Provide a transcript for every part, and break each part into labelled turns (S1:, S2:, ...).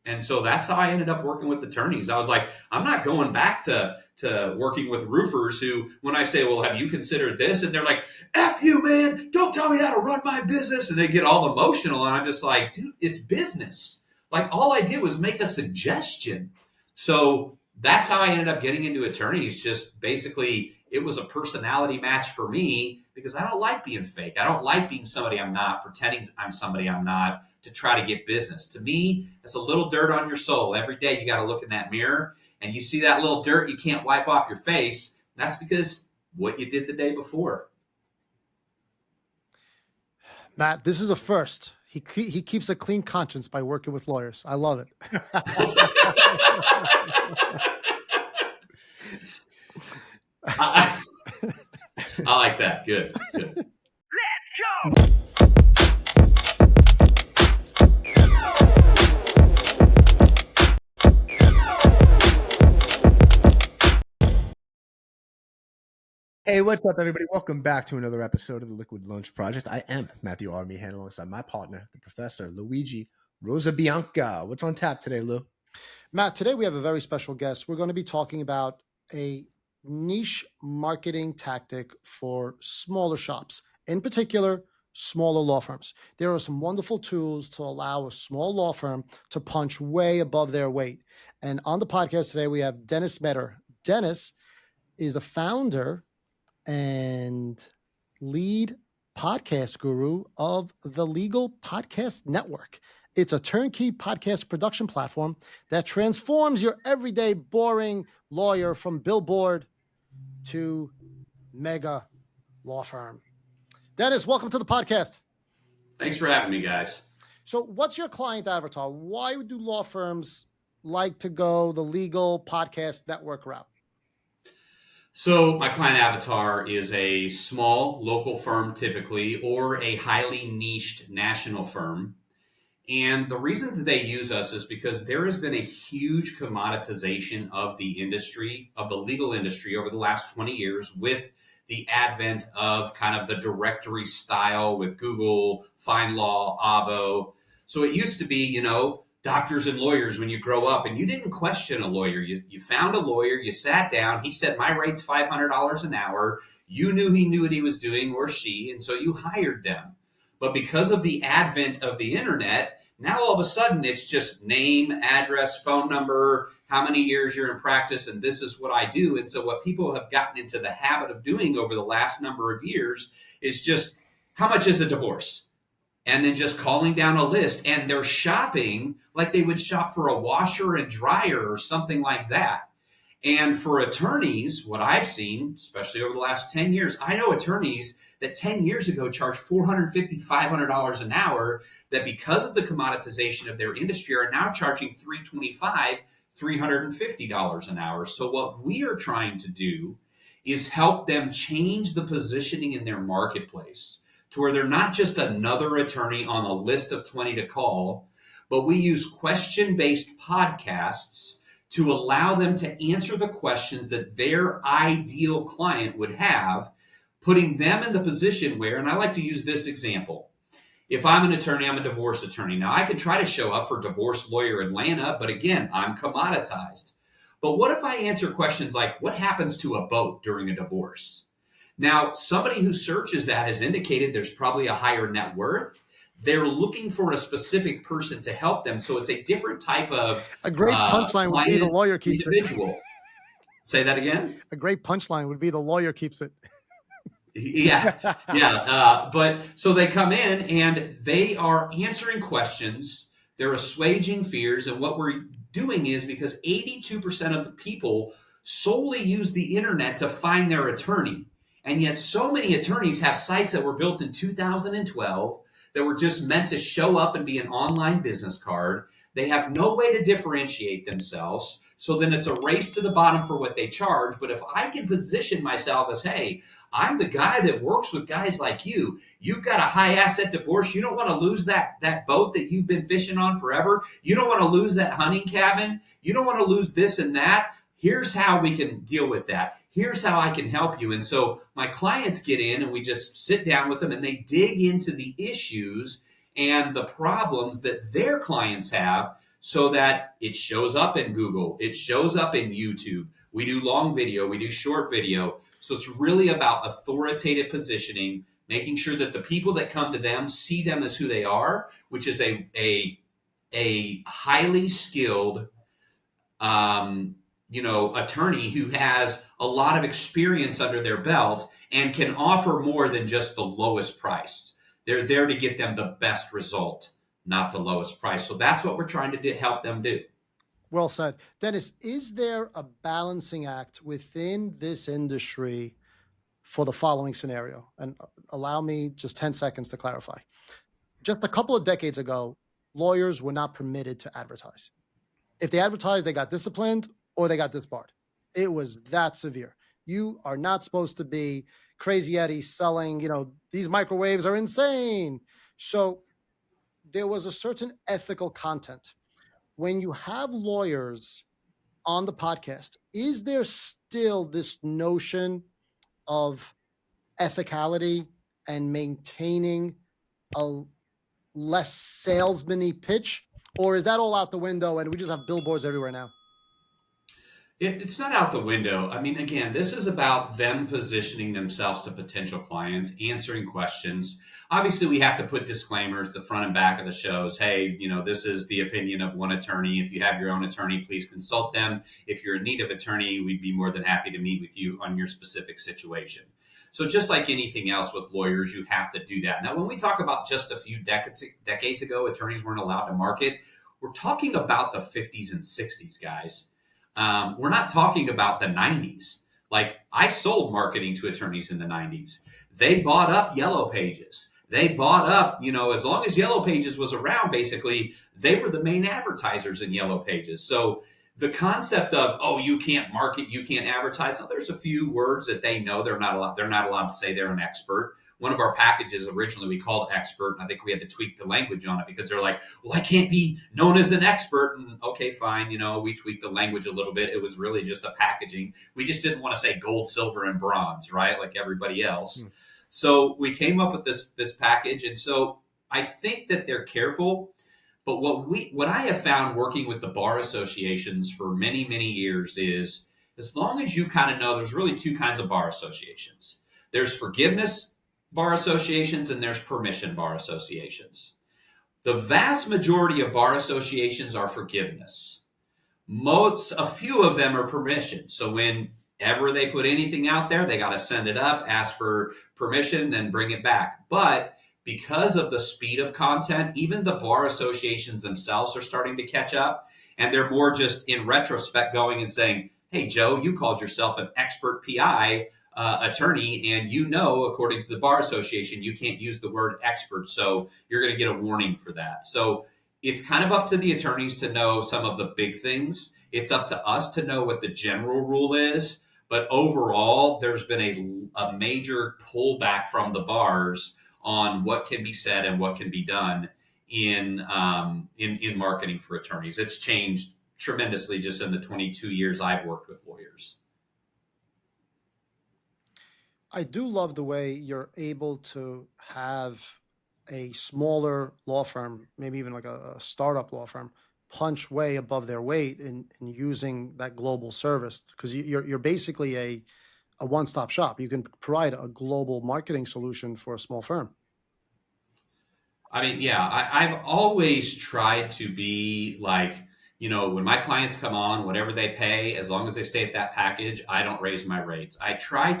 S1: And so that's how I ended up working with attorneys. I was like, I'm not going back to working with roofers who, when I say, well, have you considered this? And they're like, F you, man, don't tell me how to run my business. And they get all emotional. And I'm just like, dude, it's business. Like, all I did was make a suggestion. So that's how I ended up getting into attorneys. Just basically, it was a personality match for me because I don't like being fake. I don't like being somebody I'm not, pretending I'm somebody I'm not to try to get business. To me, it's a little dirt on your soul. Every day you got to look in that mirror and you see that little dirt you can't wipe off your face. That's because what you did the day before.
S2: Matt, this is a first. He keeps a clean conscience by working with lawyers. I love it.
S1: I like that. Good. Let's
S3: go.
S4: Hey, what's up, everybody? Welcome back to another episode of the Liquid Lunch Project. I am Matthew R. Meehan, alongside my partner, the Professor Luigi Rosabianca. What's on tap today, Lou?
S2: Matt, today we have a very special guest. We're going to be talking about a niche marketing tactic for smaller shops, in particular, smaller law firms. There are some wonderful tools to allow a small law firm to punch way above their weight. And on the podcast today, we have Dennis Meador. Dennis is a founder and lead podcast guru of the Legal Podcast Network. It's a turnkey podcast production platform that transforms your everyday boring lawyer from billboard to mega law firm. Dennis, welcome to the podcast.
S1: Thanks for having me, guys.
S2: So what's your client avatar? Why do law firms like to go the Legal Podcast Network route?
S1: So my client avatar is a small local firm typically, or a highly niched national firm. And the reason that they use us is because there has been a huge commoditization of the industry, of the legal industry over the last 20 years with the advent of kind of the directory style with Google, FindLaw, Avvo. So it used to be, doctors and lawyers when you grow up, and you didn't question a lawyer. You found a lawyer, you sat down, he said, my rate's $500 an hour. You knew he knew what he was doing, or she, and so you hired them. But because of the advent of the internet, now all of a sudden it's just name, address, phone number, how many years you're in practice, and this is what I do. And so what people have gotten into the habit of doing over the last number of years is just, how much is a divorce? And then just calling down a list, and they're shopping like they would shop for a washer and dryer or something like that. And for attorneys, what I've seen, especially over the last 10 years, I know attorneys that 10 years ago charged $450, $500 an hour, that because of the commoditization of their industry are now charging $325, $350 an hour. So what we are trying to do is help them change the positioning in their marketplace to where they're not just another attorney on a list of 20 to call, but we use question-based podcasts to allow them to answer the questions that their ideal client would have, putting them in the position where, and I like to use this example. If I'm an attorney, I'm a divorce attorney. Now, I could try to show up for Divorce Lawyer Atlanta, but again, I'm commoditized. But what if I answer questions like, what happens to a boat during a divorce? Now, somebody who searches that has indicated there's probably a higher net worth. They're looking for a specific person to help them. So it's a different type of
S2: a great punchline would be the lawyer keeps
S1: individual.
S2: It.
S1: Say that again?
S2: A great punchline would be the lawyer keeps it.
S1: Yeah. But so they come in and they are answering questions. They're assuaging fears. And what we're doing is, because 82% of the people solely use the internet to find their attorney. And yet so many attorneys have sites that were built in 2012 that were just meant to show up and be an online business card. They have no way to differentiate themselves. So then it's a race to the bottom for what they charge. But if I can position myself as, hey, I'm the guy that works with guys like you. You've got a high asset divorce. You don't want to lose that boat that you've been fishing on forever. You don't want to lose that hunting cabin. You don't want to lose this and that. Here's how we can deal with that. Here's how I can help you. And so my clients get in and we just sit down with them and they dig into the issues and the problems that their clients have, so that it shows up in Google, it shows up in YouTube. We do long video, we do short video. So it's really about authoritative positioning, making sure that the people that come to them see them as who they are, which is a highly skilled attorney who has a lot of experience under their belt and can offer more than just the lowest price. They're there to get them the best result, not the lowest price. So that's what we're trying to help them do.
S2: Well said. Dennis, is there a balancing act within this industry for the following scenario? And allow me just 10 seconds to clarify. Just a couple of decades ago, lawyers were not permitted to advertise. If they advertised, they got disciplined or they got disbarred. It was that severe. You are not supposed to be Crazy Eddie selling, these microwaves are insane. So there was a certain ethical content. When you have lawyers on the podcast, is there still this notion of ethicality and maintaining a less salesman-y pitch? Or is that all out the window and we just have billboards everywhere now?
S1: It's not out the window. I mean, again, this is about them positioning themselves to potential clients, answering questions. Obviously, we have to put disclaimers, the front and back of the shows. Hey, this is the opinion of one attorney. If you have your own attorney, please consult them. If you're in need of attorney, we'd be more than happy to meet with you on your specific situation. So just like anything else with lawyers, you have to do that. Now, when we talk about just a few decades ago, attorneys weren't allowed to market, we're talking about the 50s and 60s, guys. We're not talking about the 90s. Like, I sold marketing to attorneys in the 90s. They bought up Yellow Pages. They bought up, as long as Yellow Pages was around, basically, they were the main advertisers in Yellow Pages. So the concept of, you can't market, you can't advertise. Now, there's a few words that they know they're not allowed to say they're an expert. One of our packages originally we called expert, and I think we had to tweak the language on it because they're like, well, I can't be known as an expert. And okay, fine. We tweaked the language a little bit. It was really just a packaging. We just didn't want to say gold, silver, and bronze, right? Like everybody else. So we came up with this package. And so I think that they're careful. But what I have found working with the bar associations for many, many years is, as long as you kind of know, there's really two kinds of bar associations. There's forgiveness bar associations and there's permission bar associations. The vast majority of bar associations are forgiveness. A few of them are permission. So whenever they put anything out there, they got to send it up, ask for permission, then bring it back. But because of the speed of content, even the bar associations themselves are starting to catch up. And they're more just in retrospect going and saying, hey, Joe, you called yourself an expert PI attorney, and according to the bar association, you can't use the word expert. So you're going to get a warning for that. So it's kind of up to the attorneys to know some of the big things. It's up to us to know what the general rule is. But overall, there's been a major pullback from the bars on what can be said and what can be done in marketing for attorneys. It's changed tremendously just in the 22 years I've worked with lawyers.
S2: I do love the way you're able to have a smaller law firm, maybe even like a startup law firm, punch way above their weight in using that global service, because you're basically a one-stop shop. You can provide a global marketing solution for a small firm.
S1: I mean, yeah, I've always tried to be like, when my clients come on, whatever they pay, as long as they stay at that package, I don't raise my rates. I try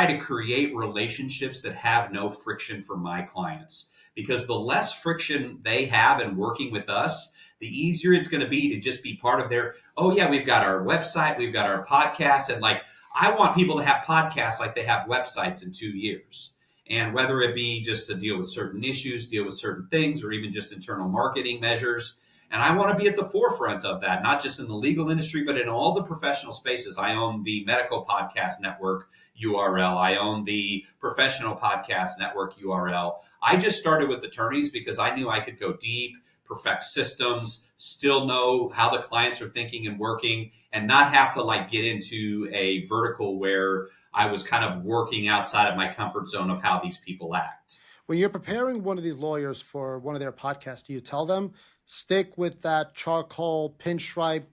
S1: to create relationships that have no friction for my clients, because the less friction they have in working with us, the easier it's going to be to just be part of their, we've got our website, we've got our podcast. And like, I want people to have podcasts like they have websites in 2 years. And whether it be just to deal with certain issues, deal with certain things, or even just internal marketing measures. And I want to be at the forefront of that, not just in the legal industry, but in all the professional spaces. I own the Medical Podcast Network URL. I own the Professional Podcast Network URL. I just started with attorneys because I knew I could go deep, perfect systems, still know how the clients are thinking and working, and not have to get into a vertical where I was kind of working outside of my comfort zone of how these people act.
S2: When you're preparing one of these lawyers for one of their podcasts, do you tell them stick with that charcoal pinstripe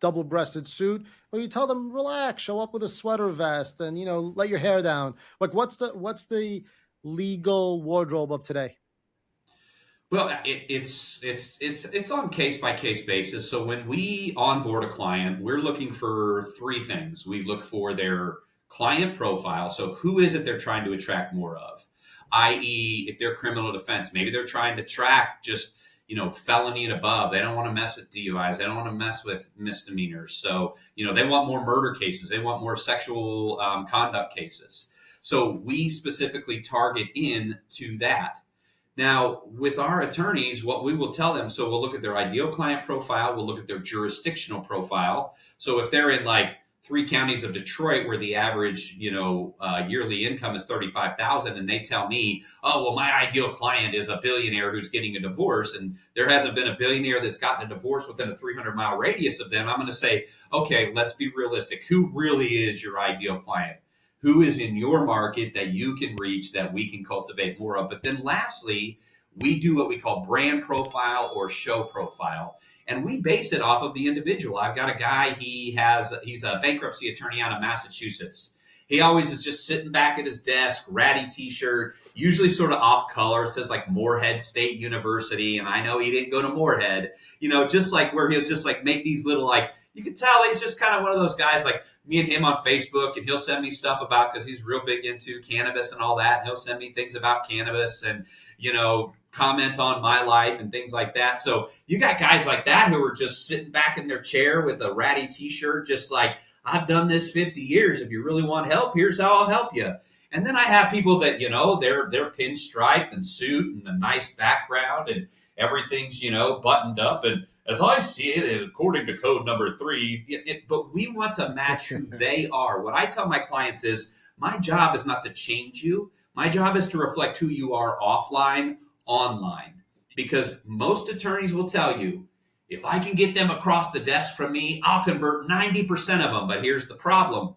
S2: double-breasted suit, or you tell them relax, show up with a sweater vest, and let your hair down? Like, what's the legal wardrobe of today?
S1: Well, it's on case by case basis. So when we onboard a client, we're looking for three things. We look for their client profile. So who is it they're trying to attract more of? I.e., if they're criminal defense, maybe they're trying to track just felony and above. They don't want to mess with DUIs. They don't want to mess with misdemeanors. So they want more murder cases. They want more sexual conduct cases. So we specifically target in to that. Now, with our attorneys, what we will tell them, so we'll look at their ideal client profile, we'll look at their jurisdictional profile. So if they're in like 3 counties of Detroit where the average, yearly income is 35,000, and they tell me, oh, well, my ideal client is a billionaire who's getting a divorce, and there hasn't been a billionaire that's gotten a divorce within a 300-mile radius of them, I'm going to say, okay, let's be realistic. Who really is your ideal client? Who is in your market that you can reach, that we can cultivate more of? But then lastly, we do what we call brand profile or show profile. And we base it off of the individual. I've got a guy, he's a bankruptcy attorney out of Massachusetts. He always is just sitting back at his desk, ratty t-shirt, usually sort of off color. It says like Morehead State University. And I know he didn't go to Morehead, just like where he'll just like make these little, like, you can tell he's just kind of one of those guys, like me and him on Facebook, and he'll send me stuff about, because he's real big into cannabis and all that. And he'll send me things about cannabis and, comment on my life and things like that. So you got guys like that who are just sitting back in their chair with a ratty t-shirt, just like, I've done this 50 years. If you really want help, here's how I'll help you. And then I have people that, they're pinstriped and suit and a nice background and everything's, buttoned up. And as I see it, according to code number 3, but we want to match who they are. What I tell my clients is, my job is not to change you. My job is to reflect who you are offline, online. Because most attorneys will tell you, if I can get them across the desk from me, I'll convert 90% of them. But here's the problem.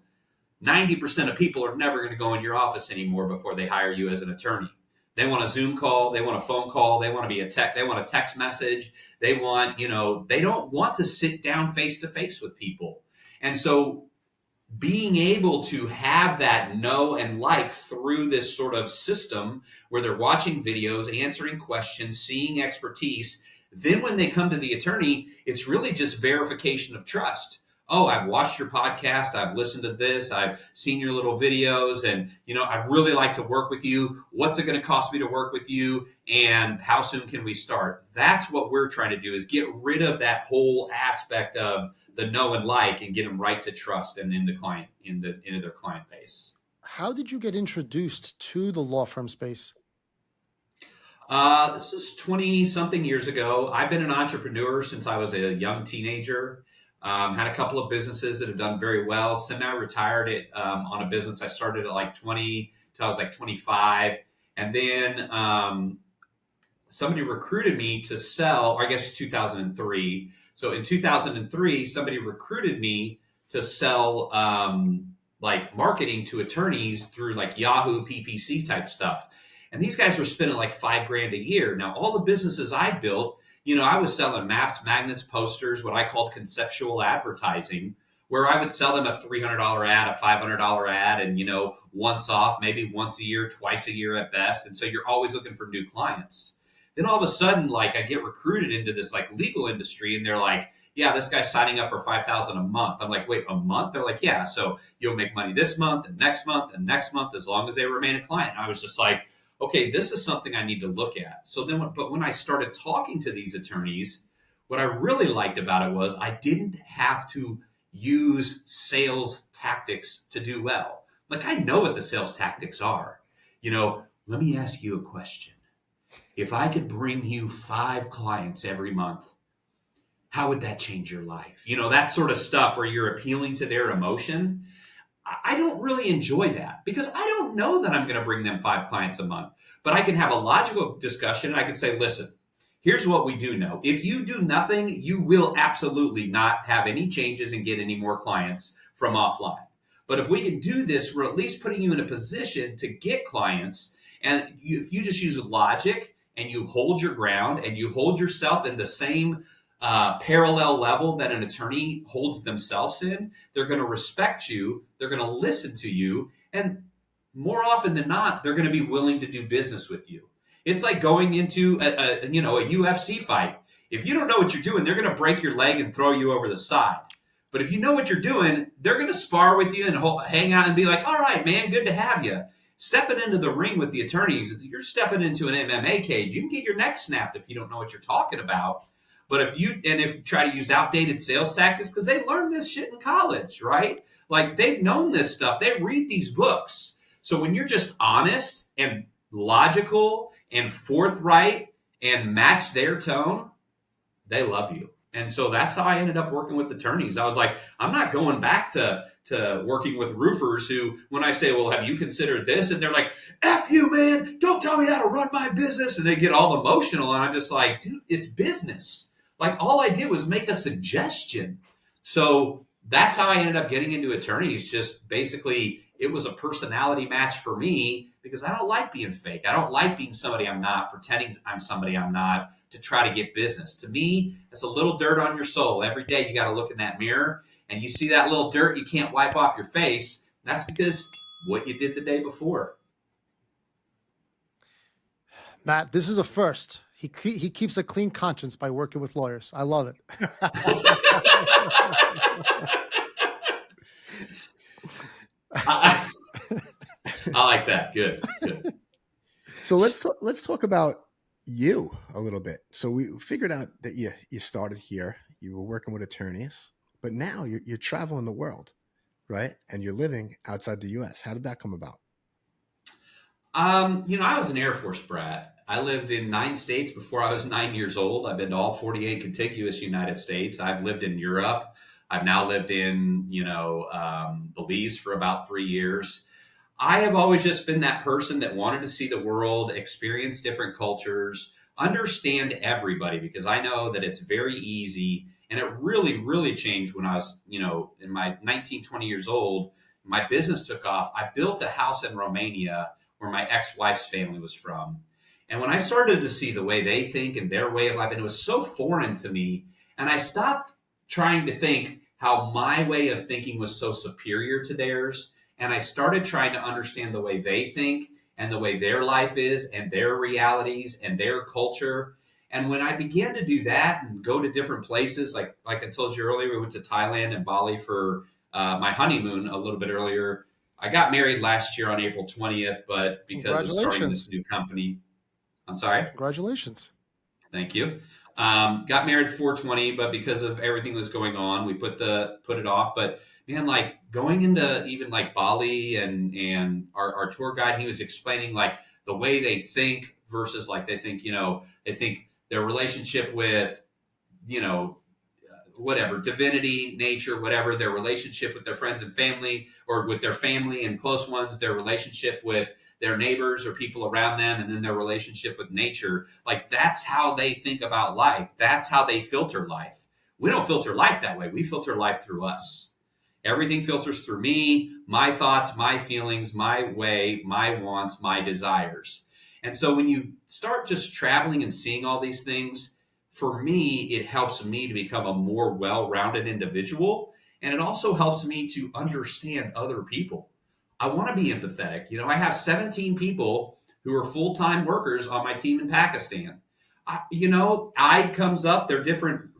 S1: 90% of people are never going to go in your office anymore before they hire you as an attorney. They want a Zoom call. They want a phone call. They want to be they want a text message. They want, they don't want to sit down face to face with people. And so being able to have that know and like through this sort of system where they're watching videos, answering questions, seeing expertise, then when they come to the attorney, it's really just verification of trust. Oh, I've watched your podcast. I've listened to this. I've seen your little videos, and, I'd really like to work with you. What's it going to cost me to work with you? And how soon can we start? That's what we're trying to do, is get rid of that whole aspect of the know and like, and get them right to trust and into their client base.
S2: How did you get introduced to the law firm space?
S1: This is 20 something years ago. I've been an entrepreneur since I was a young teenager. Had a couple of businesses that have done very well. Semi-retired it on a business I started at like 20 till I was like 25. And then somebody recruited me to sell, or I guess 2003. So in 2003, somebody recruited me to sell like marketing to attorneys through like Yahoo PPC type stuff. And these guys were spending like $5,000 a year. Now, all the businesses I built, I was selling maps, magnets, posters, what I called conceptual advertising, where I would sell them a $300 ad, a $500 ad, and, once off, maybe once a year, twice a year at best. And so you're always looking for new clients. Then all of a sudden, like, I get recruited into this like legal industry, and they're like, yeah, this guy's signing up for $5,000 a month. I'm like, wait, a month? They're like, yeah, so you'll make money this month and next month and next month, as long as they remain a client. And I was just like, okay, this is something I need to look at. So then, but when I started talking to these attorneys, what I really liked about it was I didn't have to use sales tactics to do well. Like, I know what the sales tactics are. Let me ask you a question. If I could bring you 5 clients every month, how would that change your life? That sort of stuff where you're appealing to their emotion. I don't really enjoy that, because I don't know that I'm going to bring them 5 clients a month. But I can have a logical discussion, and I can say, listen, here's what we do know. If you do nothing, you will absolutely not have any changes and get any more clients from offline. But if we can do this, we're at least putting you in a position to get clients. And if you just use logic and you hold your ground and you hold yourself in the same parallel level that an attorney holds themselves in, they're going to respect you. They're going to listen to you. And more often than not, they're going to be willing to do business with you. It's like going into a UFC fight. If you don't know what you're doing, they're going to break your leg and throw you over the side. But if you know what you're doing, they're going to spar with you and hang out and be like, all right, man, good to have you. Stepping into the ring with the attorneys, you're stepping into an MMA cage. You can get your neck snapped if you don't know what you're talking about. But if you try to use outdated sales tactics, because they learned this shit in college, right? Like they've known this stuff. They read these books. So when you're just honest and logical and forthright and match their tone, they love you. And so that's how I ended up working with attorneys. I was like, I'm not going back to working with roofers who, when I say, well, have you considered this? And they're like, F you, man, don't tell me how to run my business. And they get all emotional. And I'm just like, dude, it's business. Like all I did was make a suggestion. So that's how I ended up getting into attorneys. Just basically, it was a personality match for me because I don't like being fake. I don't like being somebody I'm not, pretending I'm somebody I'm not to try to get business. To me, it's a little dirt on your soul. Every day you got to look in that mirror and you see that little dirt you can't wipe off your face. That's because what you did the day before.
S2: Matt, this is a first. He keeps a clean conscience by working with lawyers. I love it.
S1: I like that. Good.
S4: So let's talk about you a little bit. So we figured out that you started here. You were working with attorneys, but now you're traveling the world, right? And you're living outside the U.S. How did that come about?
S1: I was an Air Force brat. I lived in 9 states before I was 9 years old. I've been to all 48 contiguous United States. I've lived in Europe. I've now lived in, Belize for about 3 years. I have always just been that person that wanted to see the world, experience different cultures, understand everybody, because I know that it's very easy. And it really, really changed when I was, in my 19, 20 years old. My business took off. I built a house in Romania where my ex-wife's family was from. And when I started to see the way they think and their way of life, and it was so foreign to me, and I stopped trying to think how my way of thinking was so superior to theirs, and I started trying to understand the way they think and the way their life is and their realities and their culture. And when I began to do that and go to different places, like I told you earlier, we went to Thailand and Bali for my honeymoon a little bit earlier. I got married last year on April 20th, but because of starting this new company, I'm sorry?
S2: Congratulations.
S1: Thank you. Got married 420, but because of everything that was going on, we put it off. But man, like going into even like Bali and our tour guide, he was explaining like the way they think versus like they think their relationship with, whatever, divinity, nature, whatever, their relationship with their friends and family, or with their family and close ones, their relationship with their neighbors or people around them, and then their relationship with nature. Like that's how they think about life. That's how they filter life. We don't filter life that way. We filter life through us. Everything filters through me, my thoughts, my feelings, my way, my wants, my desires. And so when you start just traveling and seeing all these things, for me, it helps me to become a more well-rounded individual. And it also helps me to understand other people. I want to be empathetic. I have 17 people who are full-time workers on my team in Pakistan. Eid comes up. They're different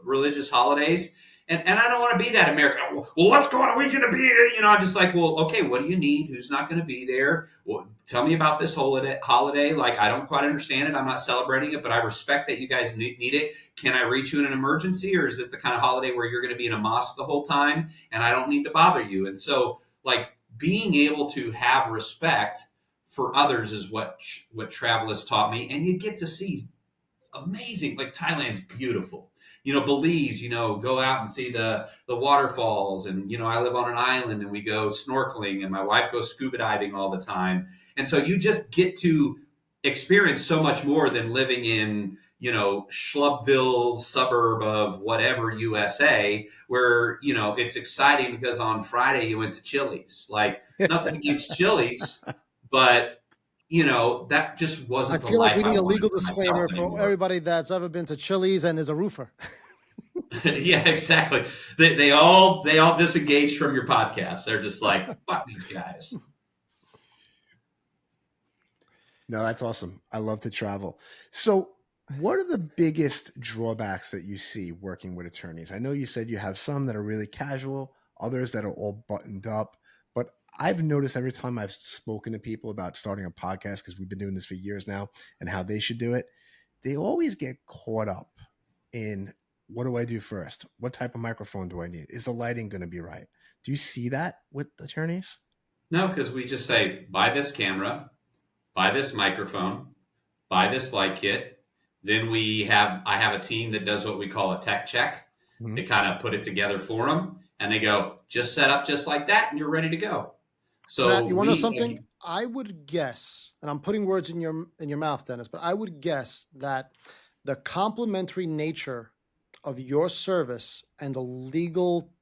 S1: religious holidays. And I don't want to be that American. Well, what's going on? Are we going to be here? I'm just like, well, okay, what do you need? Who's not going to be there? Well, tell me about this holiday. Like, I don't quite understand it. I'm not celebrating it, but I respect that you guys need it. Can I reach you in an emergency? Or is this the kind of holiday where you're going to be in a mosque the whole time and I don't need to bother you? And so, like, being able to have respect for others is what travel has taught me. And you get to see amazing, like Thailand's beautiful. Belize, go out and see the waterfalls. And, I live on an island and we go snorkeling and my wife goes scuba diving all the time. And so you just get to experience so much more than living in, Schlubville suburb of whatever USA, where, it's exciting because on Friday you went to Chili's. Like nothing against Chili's, but that just
S2: I
S1: wasn't the
S2: feel like
S1: life
S2: we
S1: I
S2: need a
S1: wanted
S2: legal
S1: for myself
S2: disclaimer for
S1: anymore.
S2: everybody that's ever been to Chili's and is a roofer.
S1: Yeah, exactly. They all disengaged from your podcast. They're just like, fuck these guys.
S4: No, that's awesome. I love to travel. So, what are the biggest drawbacks that you see working with attorneys? I know you said you have some that are really casual, others that are all buttoned up, but I've noticed every time I've spoken to people about starting a podcast, because we've been doing this for years now, and how they should do it, they always get caught up in, what do I do first? What type of microphone do I need? Is the lighting going to be right? Do you see that with attorneys?
S1: No, because we just say, buy this camera, buy this microphone, buy this light kit. Then I have a team that does what we call a tech check. They
S4: Mhm.
S1: kind of put it together for them, and they go, just set up just like that, and you're ready to go.
S2: Matt,
S1: So
S2: you want to know something? I would guess, and I'm putting words in your mouth, Dennis, but I would guess that the complementary nature of your service and the legal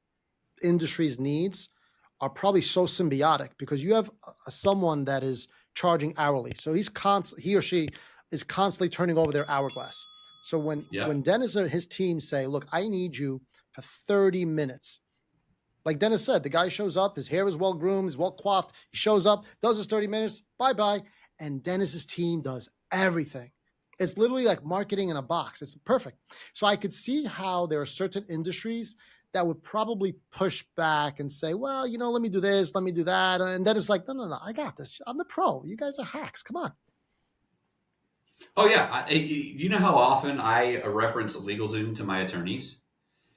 S2: industry's needs are probably so symbiotic because you have someone that is charging hourly. So he or she is constantly turning over their hourglass. So when
S1: Yep.
S2: when Dennis and his team say, "Look, I need you for 30 minutes." Like Dennis said, the guy shows up, his hair is well groomed, he's well coiffed. He shows up, does his 30 minutes, bye-bye. And Dennis's team does everything. It's literally like marketing in a box. It's perfect. So I could see how there are certain industries that would probably push back and say, well, let me do this, let me do that. And then it's like, no, I got this. I'm the pro. You guys are hacks. Come on.
S1: Oh yeah. You know how often I reference LegalZoom to my attorneys?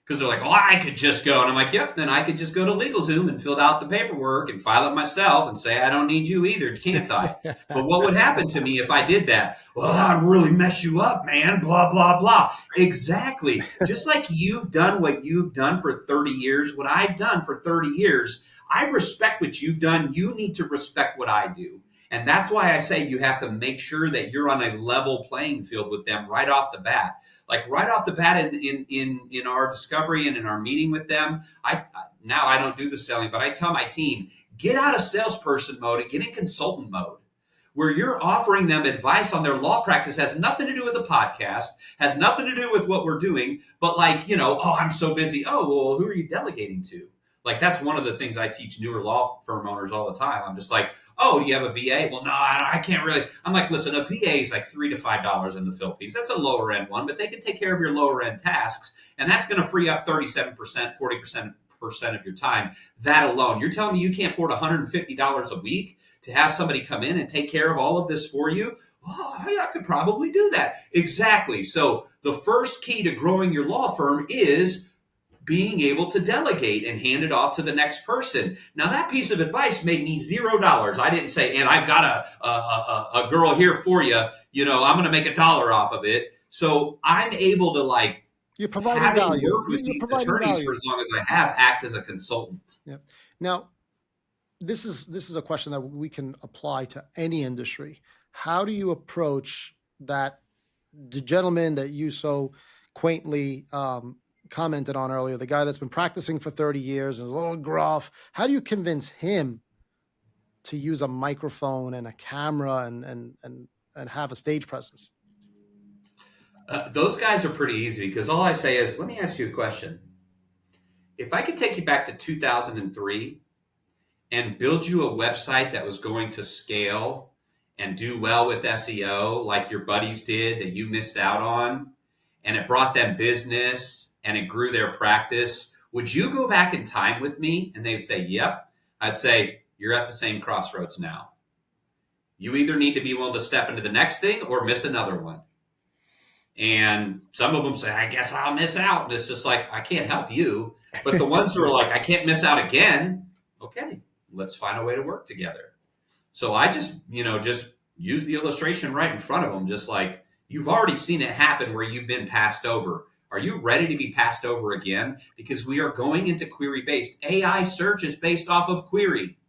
S1: Because they're like, oh, I could just go. And I'm like, yep, then I could just go to LegalZoom and fill out the paperwork and file it myself and say, I don't need you either, can't I? But what would happen to me if I did that? Well, I'd really mess you up, man, blah, blah, blah. Exactly. Just like you've done what you've done for 30 years, what I've done for 30 years, I respect what you've done. You need to respect what I do. And that's why I say you have to make sure that you're on a level playing field with them right off the bat. Like right off the bat in our discovery and in our meeting with them, now I don't do the selling, but I tell my team, get out of salesperson mode and get in consultant mode where you're offering them advice on their law practice. Has nothing to do with the podcast, has nothing to do with what we're doing, but oh, I'm so busy. Oh, well, who are you delegating to? Like, that's one of the things I teach newer law firm owners all the time. I'm just like, oh, do you have a VA? Well, no, I can't really. I'm like, listen, a VA is like $3 to $5 in the Philippines. That's a lower end one, but they can take care of your lower end tasks, and that's going to free up 37%, 40% of your time. That alone, you're telling me you can't afford $150 a week to have somebody come in and take care of all of this for you? Oh, I could probably do that. Exactly. So the first key to growing your law firm is being able to delegate and hand it off to the next person. Now, that piece of advice made me $0. I didn't say, and I've got a girl here for you. I'm going to make $1 off of it. So I'm able to
S2: You're providing
S1: having
S2: value.
S1: worked with
S2: You're
S1: these
S2: providing
S1: attorneys
S2: value.
S1: for as long as I have, act as a consultant.
S2: Yeah. Now, this is a question that we can apply to any industry. How do you approach the gentleman that you so quaintly commented on earlier, the guy that's been practicing for 30 years and is a little gruff? How do you convince him to use a microphone and a camera and have a stage presence?
S1: Those guys are pretty easy because all I say is, let me ask you a question. If I could take you back to 2003 and build you a website that was going to scale and do well with SEO like your buddies did that you missed out on, and it brought them business and it grew their practice, would you go back in time with me? And they would say, yep. I'd say, you're at the same crossroads now. You either need to be willing to step into the next thing or miss another one. And some of them say, I guess I'll miss out. And it's just like, I can't help you. But the ones who are like, I can't miss out again. Okay, let's find a way to work together. So I just use the illustration right in front of them. Just like, you've already seen it happen where you've been passed over. Are you ready to be passed over again? Because we are going into query-based. AI search is based off of query.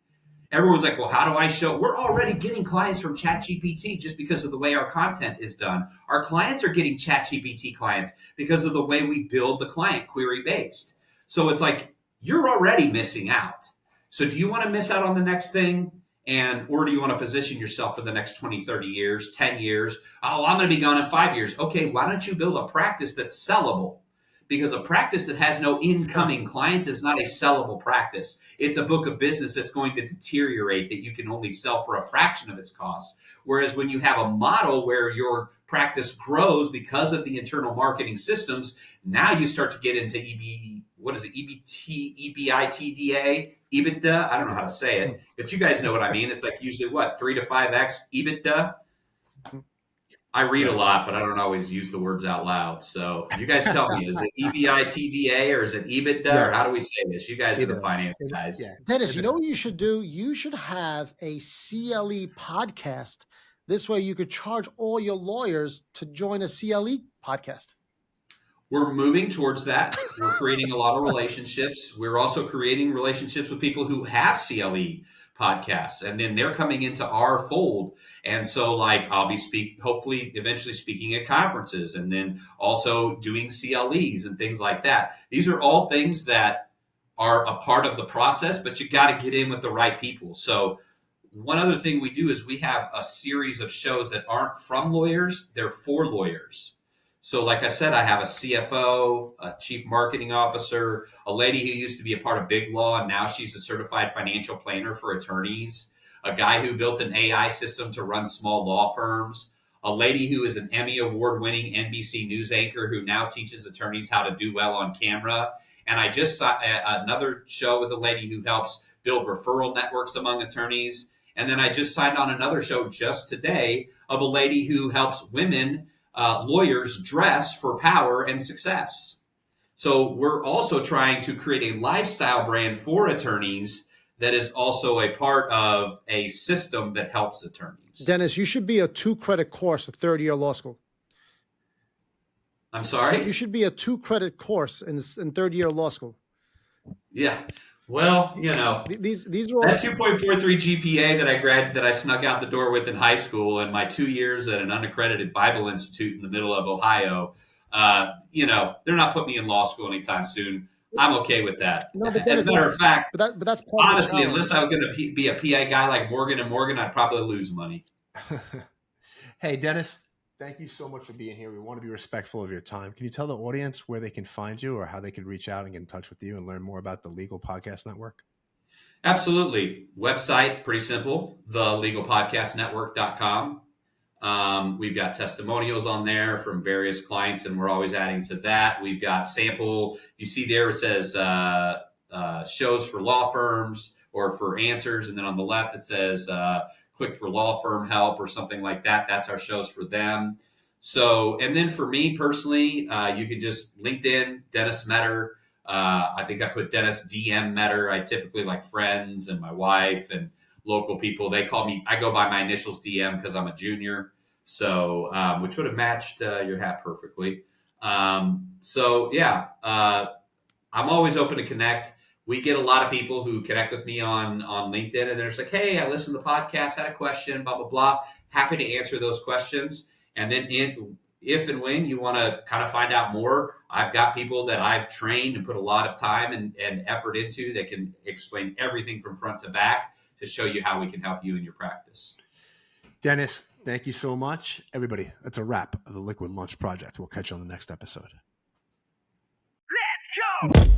S1: Everyone's like, well, how do I show? We're already getting clients from ChatGPT just because of the way our content is done. Our clients are getting ChatGPT clients because of the way we build the client query-based. So it's like, you're already missing out. So do you want to miss out on the next thing And or do you want to position yourself for the next 20, 30 years, 10 years? Oh, I'm going to be gone in 5 years. Okay, why don't you build a practice that's sellable? Because a practice that has no incoming clients is not a sellable practice. It's a book of business that's going to deteriorate, that you can only sell for a fraction of its cost. Whereas when you have a model where your practice grows because of the internal marketing systems, now you start to get into EBITDA. I don't know how to say it, but you guys know what I mean. It's like usually what, 3 to 5x EBITDA. I read a lot, but I don't always use the words out loud. So you guys tell me, is it EBITDA or is it EBITDA or how do we say this? You guys are the finance guys.
S4: Yeah.
S2: Dennis, you know what you should do? You should have a CLE podcast. This way you could charge all your lawyers to join a CLE podcast.
S1: We're moving towards that. We're creating a lot of relationships. We're also creating relationships with people who have CLE podcasts, and then they're coming into our fold. And so, like, I'll be hopefully eventually speaking at conferences, and then also doing CLEs and things like that. These are all things that are a part of the process, but you got to get in with the right people. So one other thing we do is we have a series of shows that aren't from lawyers, they're for lawyers. So like I said, I have a CFO, a chief marketing officer, a lady who used to be a part of Big Law, and now she's a certified financial planner for attorneys, a guy who built an AI system to run small law firms, a lady who is an Emmy award-winning NBC News anchor who now teaches attorneys how to do well on camera. And I just saw another show with a lady who helps build referral networks among attorneys. And then I just signed on another show just today of a lady who helps women lawyers dress for power and success. So we're also trying to create a lifestyle brand for attorneys that is also a part of a system that helps attorneys.
S2: Dennis, you should be a 2-credit course, a third-year law school.
S1: I'm sorry?
S2: You should be a 2-credit course in third-year law school.
S1: Yeah. Well, you know,
S2: these are all
S1: that 2.43 GPA that I snuck out the door with in high school, and my 2 years at an unaccredited Bible Institute in the middle of Ohio. You know, they're not putting me in law school anytime soon. I'm okay with that.
S2: No, but
S1: as a matter of fact,
S2: but that's part
S1: honestly,
S2: of the
S1: unless I was going to be a PI guy like Morgan and Morgan, I'd probably lose money.
S4: Hey, Dennis, thank you so much for being here. We want to be respectful of your time. Can you tell the audience where they can find you or how they can reach out and get in touch with you and learn more about the Legal Podcast Network?
S1: Absolutely. Website, pretty simple, thelegalpodcastnetwork.com. We've got testimonials on there from various clients, and we're always adding to that. We've got sample. You see there it says shows for law firms or for answers, and then on the left it says click for law firm help or something like that. That's our shows for them. So, and then for me personally, you could just LinkedIn, Dennis Meador. I think I put Dennis DM Meador. I typically like friends and my wife and local people. They call me, I go by my initials DM because I'm a junior. So, which would have matched your hat perfectly. So yeah, I'm always open to connect. We get a lot of people who connect with me on LinkedIn, and they're just like, hey, I listened to the podcast, had a question, blah, blah, blah. Happy to answer those questions. And then if and when you want to kind of find out more, I've got people that I've trained and put a lot of time and effort into that can explain everything from front to back to show you how we can help you in your practice.
S4: Dennis, thank you so much. Everybody, that's a wrap of the Liquid Lunch Project. We'll catch you on the next episode.
S3: Let's go!